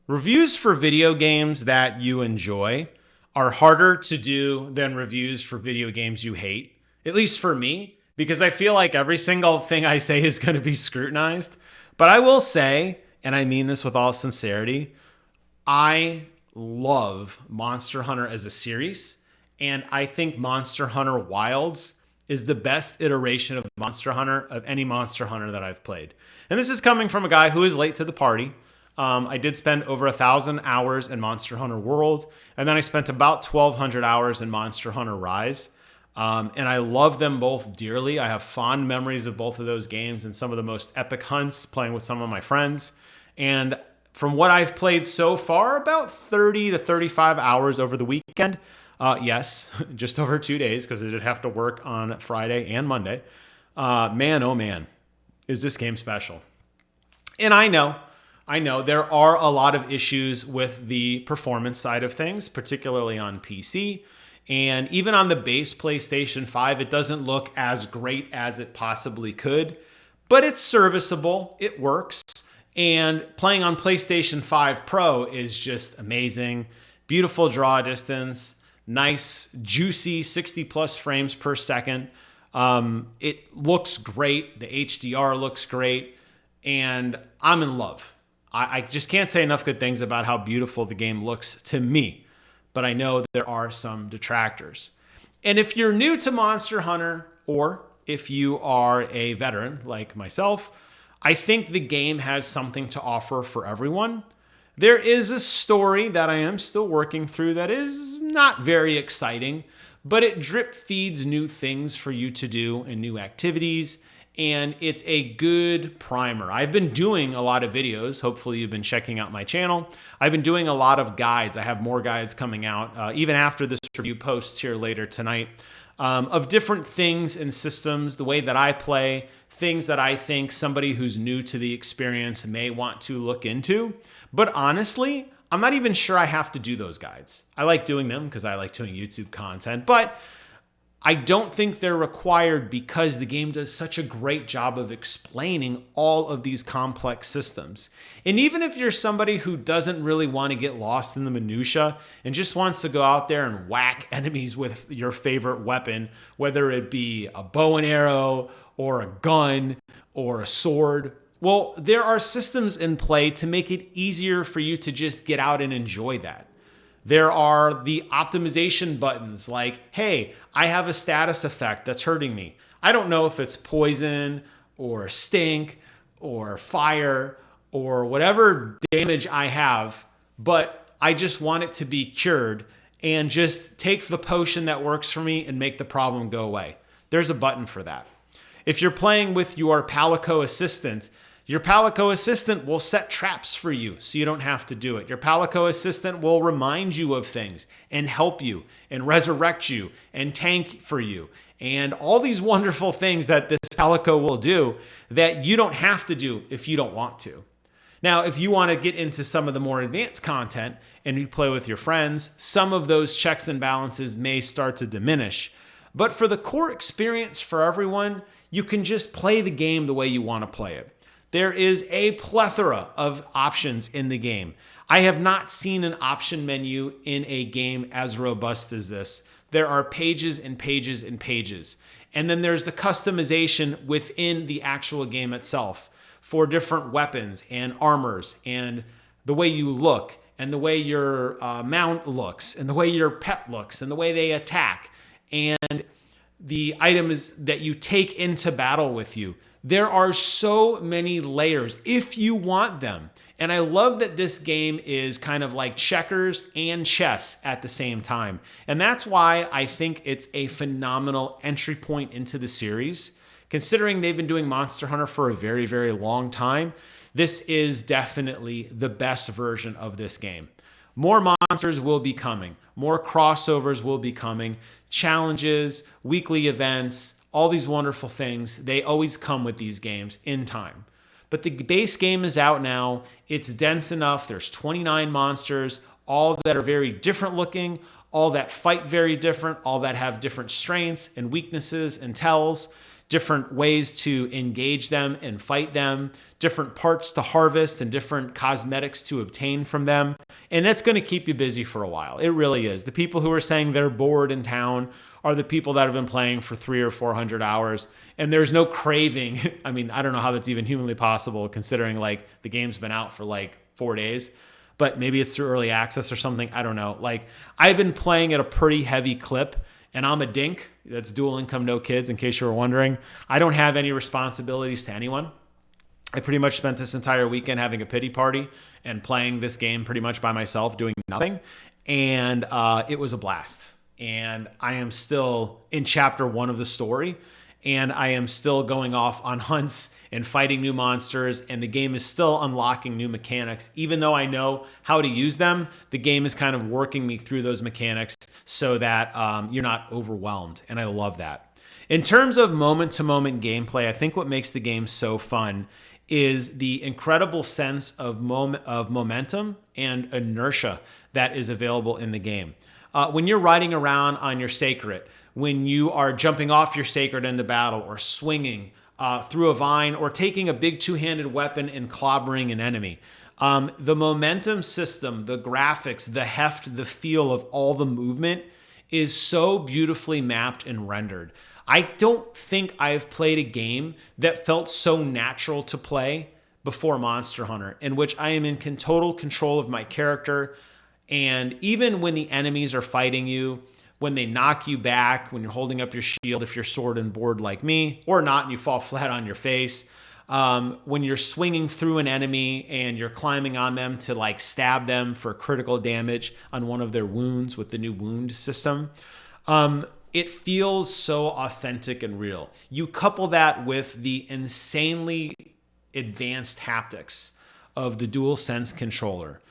Reviews for video games that you enjoy are harder to do than reviews for video games you hate, at least for me, because I feel like every single thing I say is going to be scrutinized. But I will say, and I mean this with all sincerity, I love Monster Hunter as a series, and I think Monster Hunter Wilds is the best iteration of Monster Hunter of any Monster Hunter that I've played. And this is coming from a guy who is late to the party. I did spend over 1,000 hours in Monster Hunter World, and then I spent about 1,200 hours in Monster Hunter Rise. And I love them both dearly. I have fond memories of both of those games and some of the most epic hunts playing with some of my friends. And from what I've played so far, about 30 to 35 hours over the weekend. Yes, just over 2 days because I did have to work on Friday and Monday. Man, oh man, is this game special. And I know there are a lot of issues with the performance side of things, particularly on PC. And even on the base PlayStation 5, it doesn't look as great as it possibly could, but it's serviceable. It works. And playing on PlayStation 5 Pro is just amazing. Beautiful draw distance, nice, juicy 60 plus frames per second. It looks great. The HDR looks great. And I'm in love. I just can't say enough good things about how beautiful the game looks to me, but I know there are some detractors. And if you're new to Monster Hunter, or if you are a veteran like myself, I think the game has something to offer for everyone. There is a story that I am still working through that is not very exciting, but it drip feeds new things for you to do and new activities. And it's a good primer. I've been doing a lot of videos. Hopefully you've been checking out my channel. I've been doing a lot of guides. I have more guides coming out, even after this review post here later tonight, of different things and systems, the way that I play, things that I think somebody who's new to the experience may want to look into. But honestly, I'm not even sure I have to do those guides. I like doing them because I like doing YouTube content, but I don't think they're required because the game does such a great job of explaining all of these complex systems. And even if you're somebody who doesn't really want to get lost in the minutia and just wants to go out there and whack enemies with your favorite weapon, whether it be a bow and arrow or a gun or a sword, well, there are systems in play to make it easier for you to just get out and enjoy that. There are the optimization buttons like, hey, I have a status effect that's hurting me. I don't know if it's poison or stink or fire or whatever damage I have, but I just want it to be cured and just take the potion that works for me and make the problem go away. There's a button for that. If you're playing with your Palico Assistant, your Palico Assistant will set traps for you so you don't have to do it. Your Palico Assistant will remind you of things and help you and resurrect you and tank for you and all these wonderful things that this Palico will do that you don't have to do if you don't want to. Now, if you want to get into some of the more advanced content and you play with your friends, some of those checks and balances may start to diminish. But for the core experience for everyone, you can just play the game the way you want to play it. There is a plethora of options in the game. I have not seen an option menu in a game as robust as this. There are pages and pages and pages. And then there's the customization within the actual game itself for different weapons and armors and the way you look and the way your mount looks and the way your pet looks and the way they attack and the items that you take into battle with you. There are so many layers if you want them. And I love that this game is kind of like checkers and chess at the same time. And that's why I think it's a phenomenal entry point into the series. Considering they've been doing Monster Hunter for a very, very long time, this is definitely the best version of this game. More monsters will be coming. More crossovers will be coming. Challenges, weekly events, all these wonderful things, they always come with these games in time. But the base game is out now. It's dense enough. There's 29 monsters, all that are very different looking, all that fight very different, all that have different strengths and weaknesses and tells. different ways to engage them and fight them, different parts to harvest and different cosmetics to obtain from them. And that's going to keep you busy for a while. It really is. The people who are saying they're bored in town are the people that have been playing for 300 or 400 hours. And there's no craving. I mean, I don't know how that's even humanly possible considering like the game's been out for like 4 days, but maybe it's through early access or something. I don't know. Like I've been playing at a pretty heavy clip and I'm a dink. That's dual income, no kids, in case you were wondering. I don't have any responsibilities to anyone. I pretty much spent this entire weekend having a pity party and playing this game pretty much by myself, doing nothing. And it was a blast. And I am still in chapter 1 of the story. And I am still going off on hunts and fighting new monsters. And the game is still unlocking new mechanics. Even though I know how to use them, the game is kind of working me through those mechanics so that you're not overwhelmed. And I love that. In terms of moment-to-moment gameplay, I think what makes the game so fun is the incredible sense of momentum and inertia that is available in the game. When you're riding around on your Sacred, when you are jumping off your Sacred into battle or swinging through a vine or taking a big two-handed weapon and clobbering an enemy, the momentum system, the graphics, the heft, the feel of all the movement is so beautifully mapped and rendered. I don't think I've played a game that felt so natural to play before Monster Hunter, in which I am in total control of my character. And even when the enemies are fighting you, when they knock you back, when you're holding up your shield, if you're sword and board like me, or not, and you fall flat on your face, when you're swinging through an enemy and you're climbing on them to like stab them for critical damage on one of their wounds with the new wound system, it feels so authentic and real. You couple that with the insanely advanced haptics of the DualSense controller,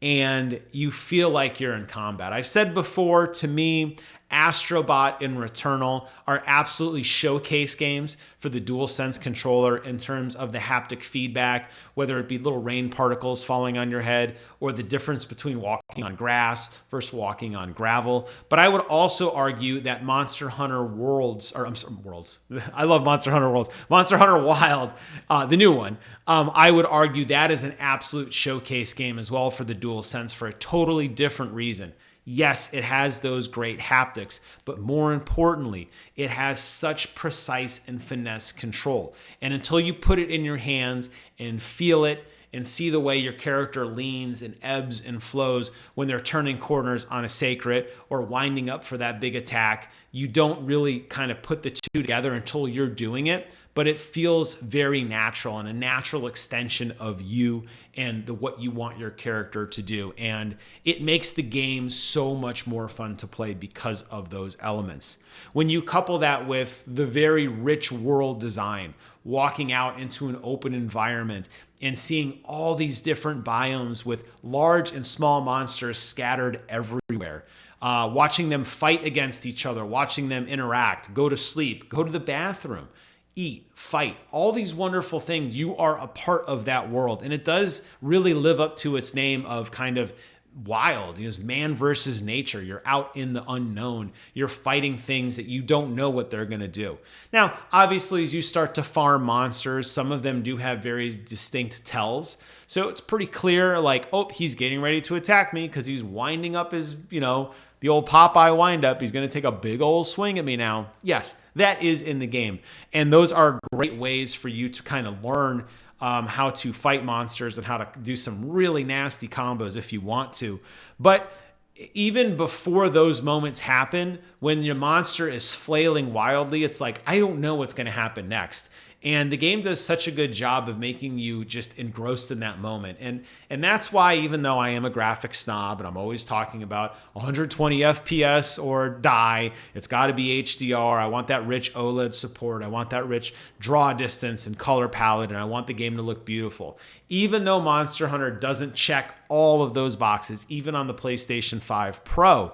and you feel like you're in combat. I've said before, to me, Astrobot and Returnal are absolutely showcase games for the DualSense controller in terms of the haptic feedback, whether it be little rain particles falling on your head or the difference between walking on grass versus walking on gravel. But I would also argue that Monster Hunter Worlds, or I'm sorry, Worlds. I love Monster Hunter Worlds. Monster Hunter Wild, the new one, I would argue that is an absolute showcase game as well for the DualSense for a totally different reason. Yes, it has those great haptics, but more importantly, it has such precise and finesse control. And until you put it in your hands and feel it and see the way your character leans and ebbs and flows when they're turning corners on a Sacred or winding up for that big attack, you don't really kind of put the two together until you're doing it. But it feels very natural and a natural extension of you and what you want your character to do. And it makes the game so much more fun to play because of those elements. When you couple that with the very rich world design, walking out into an open environment and seeing all these different biomes with large and small monsters scattered everywhere, watching them fight against each other, watching them interact, go to sleep, go to the bathroom, eat, fight, all these wonderful things. You are a part of that world. And it does really live up to its name of kind of wild. It's man versus nature. You're out in the unknown. You're fighting things that you don't know what they're going to do. Now, obviously, as you start to farm monsters, some of them do have very distinct tells. So it's pretty clear, like, oh, he's getting ready to attack me because he's winding up his, the old Popeye wind up. He's going to take a big old swing at me now. Yes, that is in the game. And those are great ways for you to kind of learn how to fight monsters and how to do some really nasty combos if you want to. But even before those moments happen, when your monster is flailing wildly, it's like, I don't know what's going to happen next. And the game does such a good job of making you just engrossed in that moment. And that's why, even though I am a graphic snob and I'm always talking about 120 FPS or die, it's got to be HDR. I want that rich OLED support. I want that rich draw distance and color palette. And I want the game to look beautiful. Even though Monster Hunter doesn't check all of those boxes, even on the PlayStation 5 Pro,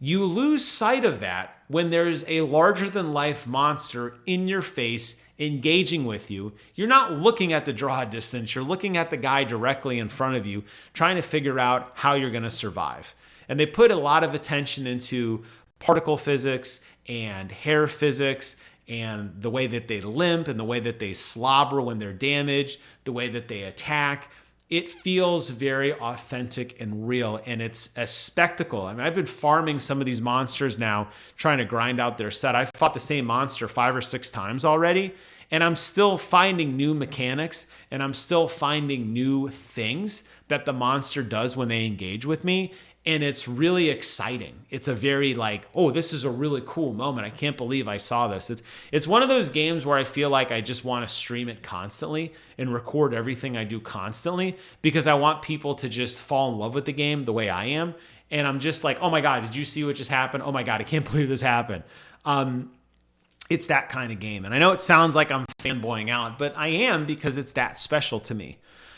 you lose sight of that when there's a larger-than-life monster in your face engaging with you. You're not looking at the draw distance. You're looking at the guy directly in front of you, trying to figure out how you're going to survive. And they put a lot of attention into particle physics and hair physics and the way that they limp and the way that they slobber when they're damaged, the way that they attack. It feels very authentic and real, and it's a spectacle. I mean, I've been farming some of these monsters now, trying to grind out their set. I've fought the same monster 5 or 6 times already, and I'm still finding new mechanics, and I'm still finding new things that the monster does when they engage with me. And it's really exciting. It's a very like, oh, this is a really cool moment. I can't believe I saw this. It's one of those games where I feel like I just want to stream it constantly and record everything I do constantly, because I want people to just fall in love with the game the way I am. And I'm just like, oh my God, did you see what just happened? Oh my God, I can't believe this happened. It's that kind of game. And I know it sounds like I'm fanboying out, but I am, because it's that special to me.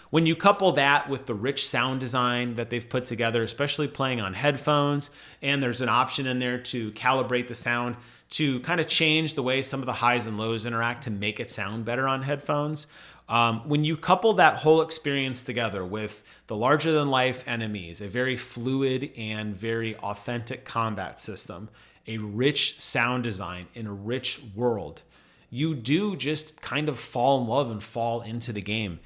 When you couple that with the rich sound design that they've put together, especially playing on headphones, and there's an option in there to calibrate the sound to kind of change the way some of the highs and lows interact to make it sound better on headphones. When you couple that whole experience together with the larger than life enemies, a very fluid and very authentic combat system, a rich sound design in a rich world, you do just kind of fall in love and fall into the game.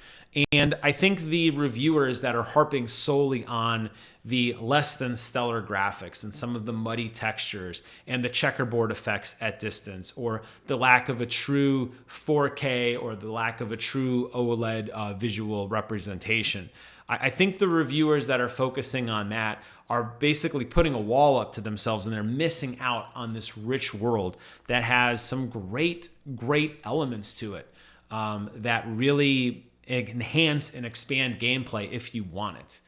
And I think the reviewers that are harping solely on the less than stellar graphics and some of the muddy textures and the checkerboard effects at distance, or the lack of a true 4K or the lack of a true OLED visual representation, I think the reviewers that are focusing on that are basically putting a wall up to themselves, and they're missing out on this rich world that has some great, great elements to it that really enhance and expand gameplay if you want it.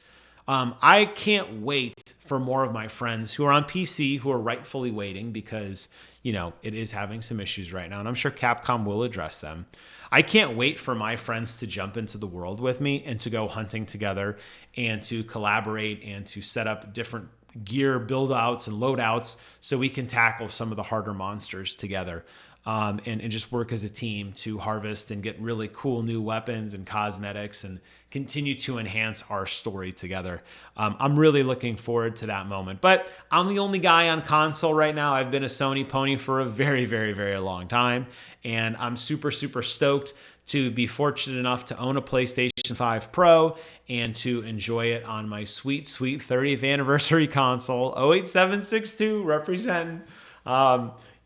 I can't wait for more of my friends who are on PC, who are rightfully waiting, because, you know, it is having some issues right now, and I'm sure Capcom will address them. I can't wait for my friends to jump into the world with me and to go hunting together and to collaborate and to set up different gear build outs and loadouts so we can tackle some of the harder monsters together. And just work as a team to harvest and get really cool new weapons and cosmetics and continue to enhance our story together. I'm really looking forward to that moment. But I'm the only guy on console right now. I've been a Sony pony for a very, very, very long time. And I'm super, super stoked to be fortunate enough to own a PlayStation 5 Pro and to enjoy it on my sweet, sweet 30th anniversary console, 08762 representing.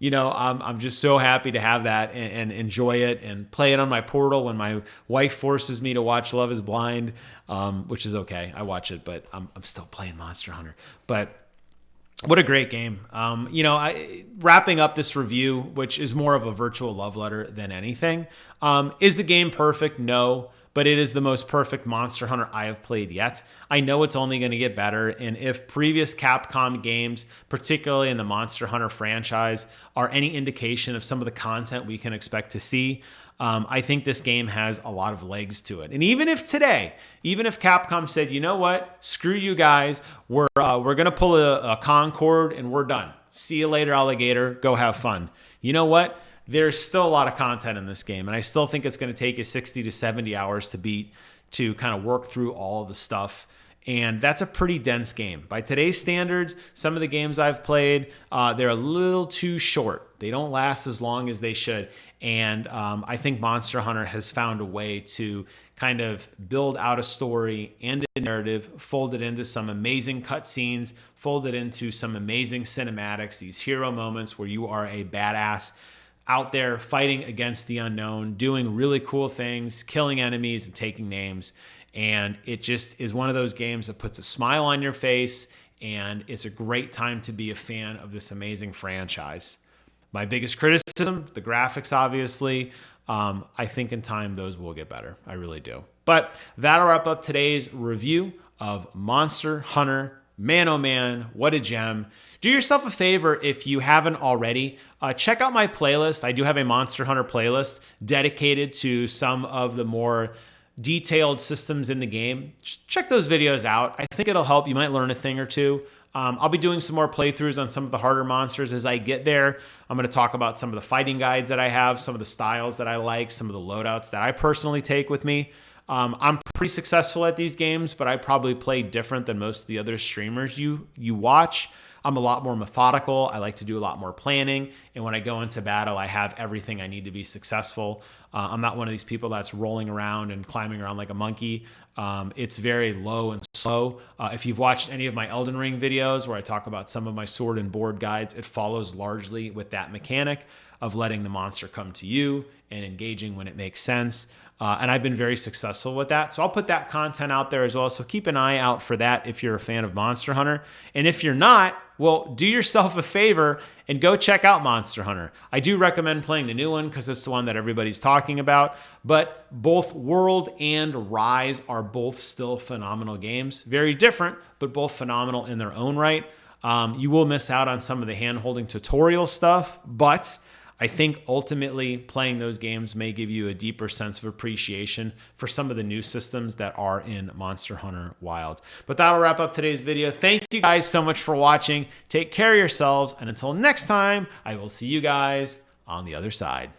You know, I'm just so happy to have that and enjoy it and play it on my Portal when my wife forces me to watch Love is Blind, which is okay. I watch it, but I'm still playing Monster Hunter. But what a great game. You know, wrapping up this review, which is more of a virtual love letter than anything. Is the game perfect? No. But it is the most perfect Monster Hunter I have played yet. I know it's only going to get better, and if previous Capcom games, particularly in the Monster Hunter franchise, are any indication of some of the content we can expect to see, I think this game has a lot of legs to it. And even if today, even if Capcom said, you know what, screw you guys, we're going to pull a Concord and we're done. See you later, alligator. Go have fun. You know what? There's still a lot of content in this game, and I still think it's going to take you 60 to 70 hours to beat, to kind of work through all of the stuff. And that's a pretty dense game. By today's standards, some of the games I've played, they're a little too short. They don't last as long as they should. And I think Monster Hunter has found a way to kind of build out a story and a narrative, fold it into some amazing cutscenes, fold it into some amazing cinematics, these hero moments where you are a badass out there fighting against the unknown, doing really cool things, killing enemies and taking names. And it just is one of those games that puts a smile on your face, and it's a great time to be a fan of this amazing franchise. My biggest criticism, the graphics, obviously. I think in time those will get better. I really do. But that'll wrap up today's review of Monster Hunter. Man, oh man, what a gem. Do yourself a favor if you haven't already. Check out my playlist. I do have a Monster Hunter playlist dedicated to some of the more detailed systems in the game. Check those videos out. I think it'll help. You might learn a thing or two. I'll be doing some more playthroughs on some of the harder monsters as I get there. I'm going to talk about some of the fighting guides that I have, some of the styles that I like, some of the loadouts that I personally take with me. I'm pretty successful at these games, but I probably play different than most of the other streamers you watch. I'm a lot more methodical. I like to do a lot more planning. And when I go into battle, I have everything I need to be successful. I'm not one of these people that's rolling around and climbing around like a monkey. It's very low and slow. If you've watched any of my Elden Ring videos where I talk about some of my sword and board guides, it follows largely with that mechanic of letting the monster come to you and engaging when it makes sense. And I've been very successful with that. So I'll put that content out there as well. So keep an eye out for that if you're a fan of Monster Hunter. And if you're not, well, do yourself a favor and go check out Monster Hunter. I do recommend playing the new one because it's the one that everybody's talking about. But both World and Rise are both still phenomenal games. Very different, but both phenomenal in their own right. You will miss out on some of the hand-holding tutorial stuff, but I think ultimately playing those games may give you a deeper sense of appreciation for some of the new systems that are in Monster Hunter Wild. But that'll wrap up today's video. Thank you guys so much for watching. Take care of yourselves, and until next time, I will see you guys on the other side.